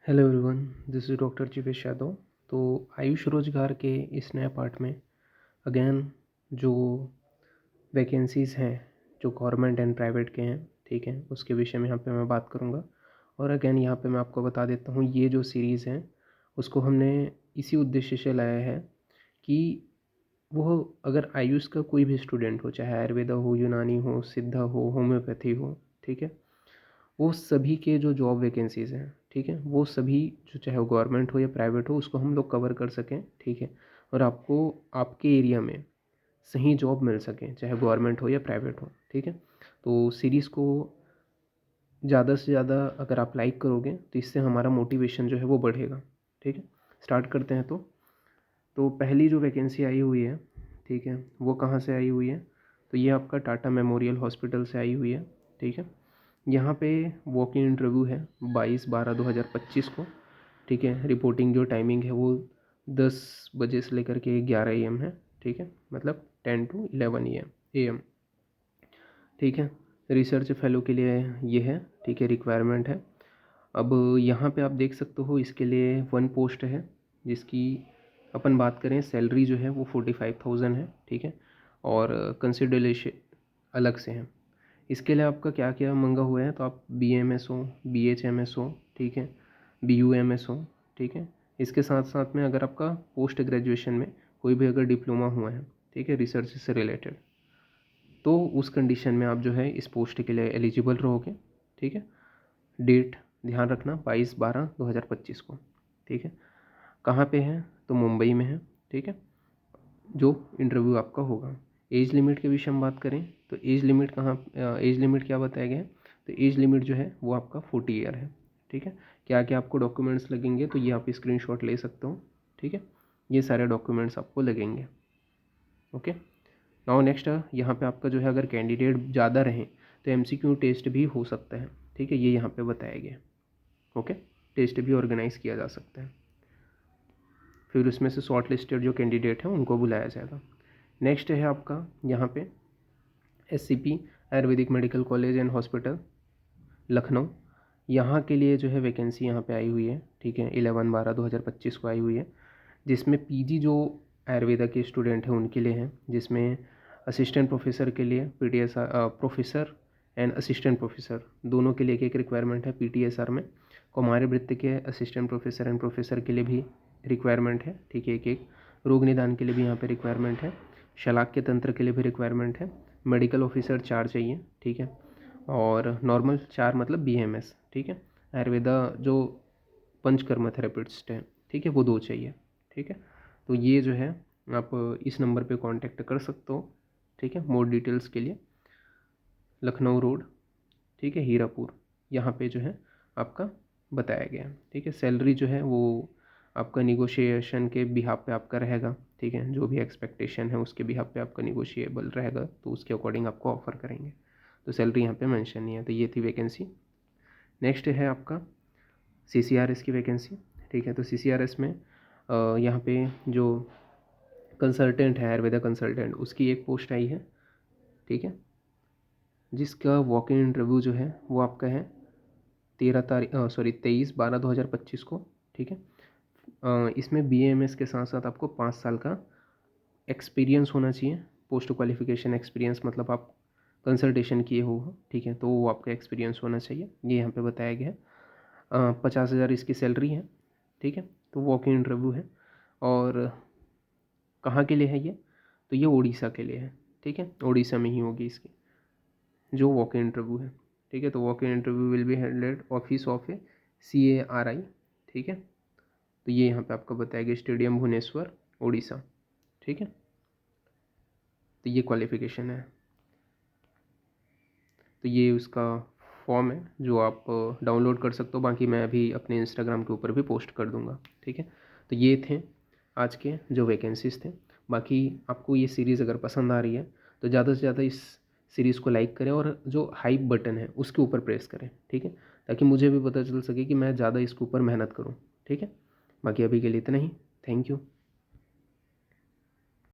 Hello everyone, this is doctor Jeevesh Yadav. तो आयुष रोजगार के इस नए पार्ट में अगेन जो वैकेंसीज़ हैं जो गवर्नमेंट एंड प्राइवेट के हैं, ठीक है, उसके विषय में यहाँ पे मैं बात करूँगा। और अगेन यहाँ पे मैं आपको बता देता हूँ, ये जो सीरीज़ है उसको हमने इसी उद्देश्य से लाया है कि वो अगर आयुष का कोई भी स्टूडेंट हो, चाहे आयुर्वेदा हो, यूनानी हो, सिद्धा हो, होम्योपैथी हो, ठीक है, वो सभी के जो जॉब वैकेंसीज़ हैं, ठीक है, वो सभी जो चाहे वो गवर्नमेंट हो या प्राइवेट हो उसको हम लोग कवर कर सकें, ठीक है, और आपको आपके एरिया में सही जॉब मिल सके, चाहे गवर्नमेंट हो या प्राइवेट हो, ठीक है। तो सीरीज़ को ज़्यादा से ज़्यादा अगर आप लाइक करोगे तो इससे हमारा मोटिवेशन जो है वो बढ़ेगा, ठीक है। स्टार्ट करते हैं। तो पहली जो वैकेंसी आई हुई है, ठीक है, वो कहाँ से आई हुई है? तो ये आपका टाटा मेमोरियल हॉस्पिटल से आई हुई है, ठीक है। यहाँ पे वॉक इन इंटरव्यू है 22/12/2025 को, ठीक है। रिपोर्टिंग जो टाइमिंग है वो 10 बजे से लेकर के 11 AM है, ठीक है, मतलब 10 to 11 AM, ठीक है। रिसर्च फेलो के लिए ये है, ठीक है, रिक्वायरमेंट है। अब यहाँ पे आप देख सकते हो इसके लिए 1 पोस्ट है, जिसकी अपन बात करें सैलरी जो है वो 45,000 है, ठीक है, और कंसिडरेशन अलग से है। इसके लिए आपका क्या क्या मांगा हुआ है, तो आप BMS हो, BHMS हो, ठीक है, BUMS हो, ठीक है। इसके साथ साथ में अगर आपका पोस्ट ग्रेजुएशन में कोई भी अगर डिप्लोमा हुआ है, ठीक है, रिसर्च से रिलेटेड, तो उस कंडीशन में आप जो है इस पोस्ट के लिए एलिजिबल रहोगे, ठीक है। डेट ध्यान रखना 22/12/2025 को, ठीक है। कहाँ पे है? तो मुंबई में है, ठीक है, जो इंटरव्यू आपका होगा। एज लिमिट के विषय में बात करें तो एज लिमिट एज लिमिट क्या बताया गया है? तो एज लिमिट जो है वो आपका 40 ईयर है, ठीक है। क्या क्या आपको डॉक्यूमेंट्स लगेंगे, तो ये आप स्क्रीनशॉट ले सकते हो, ठीक है। ये सारे डॉक्यूमेंट्स आपको लगेंगे, ओके। नाउ नेक्स्ट, यहाँ पे आपका जो है अगर कैंडिडेट ज़्यादा रहें तो MCQ टेस्ट भी हो सकता है, ठीक है, ये यहाँ पे बताया गया, ओके। टेस्ट भी ऑर्गेनाइज़ किया जा सकता है, फिर उसमें से शॉर्ट लिस्टेड जो कैंडिडेट हैं उनको बुलाया जाएगा। नेक्स्ट है आपका यहाँ पे SCP Ayurvedic medical college and hospital Lucknow. यहाँ के लिए जो है वैकेंसी यहाँ पे आई हुई है, ठीक है, 11/12/2025 को आई हुई है, जिसमें PG जो आयुर्वेदा के स्टूडेंट हैं उनके लिए हैं, जिसमें असिस्टेंट प्रोफेसर के लिए PTSR professor and assistant professor दोनों के लिए एक एक रिक्वायरमेंट है PTSR में। कौमार्य वृत्ति के असिस्टेंट प्रोफेसर एंड प्रोफेसर के लिए भी रिक्वायरमेंट है, ठीक है, एक एक। रोग निदान के लिए भी यहाँ पे रिक्वायरमेंट है, शलाक्य तंत्र के लिए भी रिक्वायरमेंट है, मेडिकल ऑफिसर 4 चाहिए, ठीक है, और नॉर्मल 4 मतलब BMS, ठीक है। आयुर्वेदा जो पंचकर्म थेरेपिस्ट है, ठीक है, वो 2 चाहिए, ठीक है। तो ये जो है आप इस नंबर पे कांटेक्ट कर सकते हो, ठीक है, मोर डिटेल्स के लिए। लखनऊ रोड, ठीक है, हीरापुर, यहाँ पे जो है आपका बताया गया है, ठीक है। सैलरी जो है वो आपका निगोशिएशन के बिहाफ पे आपका रहेगा, ठीक है, जो भी एक्सपेक्टेशन है उसके बिहाफ पे आपका निगोशिएबल रहेगा, तो उसके अकॉर्डिंग आपको ऑफर करेंगे। तो सैलरी यहाँ पे मेंशन नहीं है। तो ये थी वैकेंसी। नेक्स्ट है आपका CCRS की वैकेंसी, ठीक है। तो CCRS में यहाँ पे जो कंसल्टेंट है, आयुर्वेदा कंसल्टेंट, उसकी एक पोस्ट आई है, ठीक है, जिसका वॉक इन इंटरव्यू जो है वो आपका है 23/12/2025 को, ठीक है। इसमें BAMS के साथ साथ आपको 5 साल का एक्सपीरियंस होना चाहिए। पोस्ट क्वालिफिकेशन एक्सपीरियंस मतलब आप कंसल्टेशन किए हो, ठीक है, तो वो आपका एक्सपीरियंस होना चाहिए, ये यहाँ पे बताया गया है। 50,000 इसकी सैलरी है, ठीक है। तो वॉक इन इंटरव्यू है, और कहाँ के लिए है ये? तो ये उड़ीसा के लिए है, ठीक है, उड़ीसा में ही होगी इसकी जो वॉक इन इंटरव्यू है, ठीक है। तो walk in interview will be helded office of a CARI, ठीक है। तो ये यहाँ पे आपको बताया गया स्टेडियम भुवनेश्वर, उड़ीसा, ठीक है। तो ये क्वालिफिकेशन है। तो ये उसका फॉर्म है जो आप डाउनलोड कर सकते हो, बाकी मैं अभी अपने इंस्टाग्राम के ऊपर भी पोस्ट कर दूंगा, ठीक है। तो ये थे आज के जो वैकेंसीज थे। बाकी आपको ये सीरीज़ अगर पसंद आ रही है तो ज़्यादा से ज़्यादा इस सीरीज़ को लाइक करें, और जो हाइप बटन है उसके ऊपर प्रेस करें, ठीक है, ताकि मुझे भी पता चल सके कि मैं ज़्यादा इसके ऊपर मेहनत करूँ, ठीक है। बाकी अभी के लिए इतना ही। Thank you.